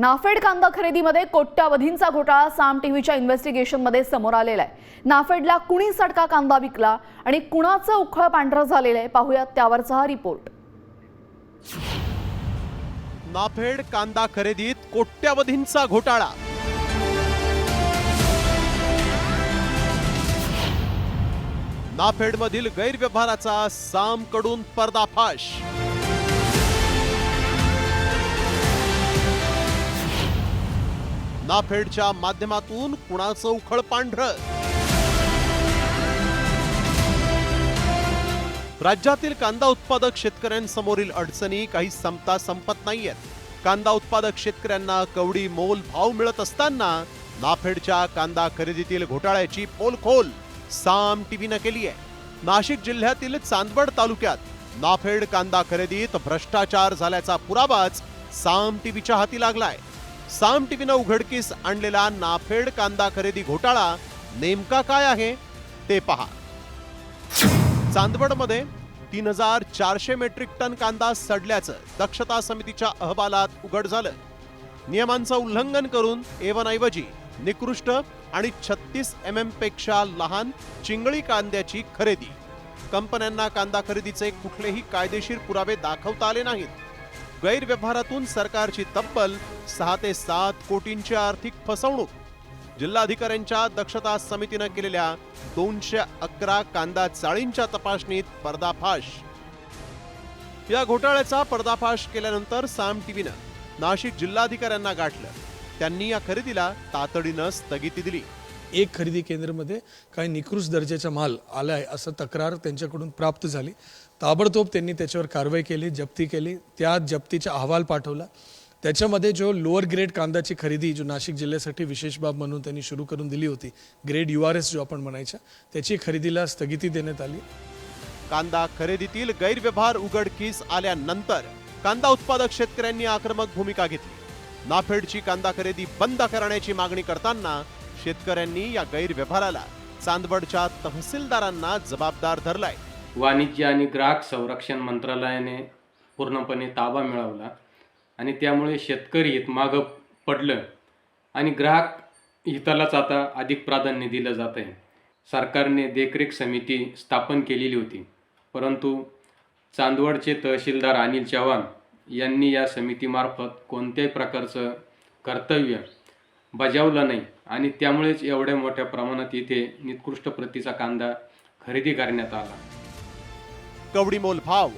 नाफेड कांदा खरेदीमध्ये कोट्यावधींचा घोटाळा साम टीव्हीच्या इन्व्हेस्टिगेशनमध्ये समोर आलेला आहे। नाफेडला कुणी सडका कांदा विकला आणि कुणाचं उखळ पांढरं झालेलं आहे, पाहूयात त्यावरचा हा रिपोर्ट। नाफेड कांदा खरेदीत कोट्यावधींचा घोटाळा। नाफेडमधील गैरव्यवहाराचा सामकडून पर्दाफाश। नाफेडच्या माध्यमातून कुणाचं उखळ पांढरं। राज्यातील कांदा उत्पादक शेतकऱ्यांसमोरील अडचणी काही संपत नाहीयेत। कांदा उत्पादक शेतकऱ्यांना कवडी मोल भाव मिळत असताना नाफेडच्या कांदा खरेदीतील घोटाळ्याची पोलखोल साम टीव्हीने केली आहे। नाशिक जिल्ह्यातील चांदवड तालुक्यात नाफेड कांदा खरेदीत भ्रष्टाचार झाल्याचा पुरावाच साम टीव्हीच्या हाती लागलाय। साम टीव्हीने उघडकीस आणलेला नाफेड कांदा खरेदी घोटाळा नेमका काय आहे ते पहा। चांदवडमध्ये 3400 मेट्रिक टन कांदा सडल्याचं दक्षता समितीच्या अहवालात उघड झालं। नियमांचं उल्लंघन करून A1 ऐवजी निकृष्ट आणि 36 mm पेक्षा लहान चिंगळी कांद्याची खरेदी। कंपन्यांना कांदा खरेदीचे कुठलेही कायदेशीर पुरावे दाखवता आले नाहीत। गैरव्यवहारातून सरकारची तब्बल 6 ते 7 कोटींची आर्थिक फसवणूक। जिल्हाधिकाऱ्यांच्या दक्षता समितीने केलेल्या 211 कांदा चाळींच्या तपासणीत पर्दाफाश। या घोटाळ्याचा पर्दाफाश केल्यानंतर साम टीव्हीने नाशिक जिल्हाधिकाऱ्यांना गाठलं। त्यांनी या खरेदीला तातडीने स्थगिती दिली। एक खरेदी केंद्रामध्ये काही निकृष्ट दर्जाचा माल आलाय असं तक्रार त्यांच्याकडून प्राप्त झाली। ताबडतोब त्यांनी त्याच्यावर कारवाई केली, जप्ती केली। त्या जप्तीचा अहवाल पाठवला। त्याच्यामध्ये जो लोअर ग्रेड कांद्याची खरेदी जो नाशिक जिल्ह्यासाठी विशेष बाब म्हणून त्यांनी सुरू करून दिली होती, ग्रेड URS जो आपण म्हणायचा, त्याची खरेदीला स्थगिती देण्यात आली। कांदा खरेदीतील गैरव्यवहार उघडकीस आल्यानंतर कांदा उत्पादक शेतकऱ्यांनी आक्रमक भूमिका घेतली। नाफेडची कांदा खरेदी बंद करण्याची मागणी करताना शेतकऱ्यांनी या गैरव्यवहाराला चांदवडच्या तहसीलदारांना जबाबदार धरलाय। वाणिज्य आणि ग्राहक संरक्षण मंत्रालयाने पूर्णपणे ताबा मिळवला आणि त्यामुळे शेतकरी हित मागं पडलं आणि ग्राहक हितालाच आता अधिक प्राधान्य दिलं जात आहे। सरकारने देखरेख समिती स्थापन केलेली होती, परंतु चांदवडचे तहसीलदार अनिल चव्हाण यांनी या समितीमार्फत कोणत्याही प्रकारचं कर्तव्य बजावलं नाही आणि त्यामुळेच एवढ्या मोठ्या प्रमाणात इथे निकृष्ट प्रतीचा कांदा खरेदी करण्यात आला। कवडीमोल भाव